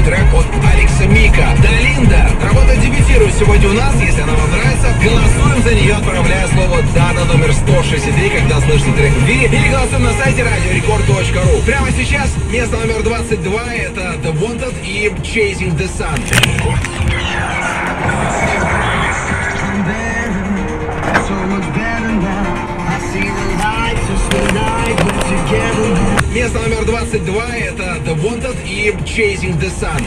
трек от Алекса Мика. Долинда. Работа дебютирует сегодня у нас. Если она вам нравится, голосуем за нее, отправляя слово «да» на номер 163, когда слышите трек в эфире, или голосуем на сайте radiorecord.ru. Прямо сейчас место номер 22 — это The Wanted и Chasing the Sun. Место номер 22 — это The Wanted и Chasing the Sun.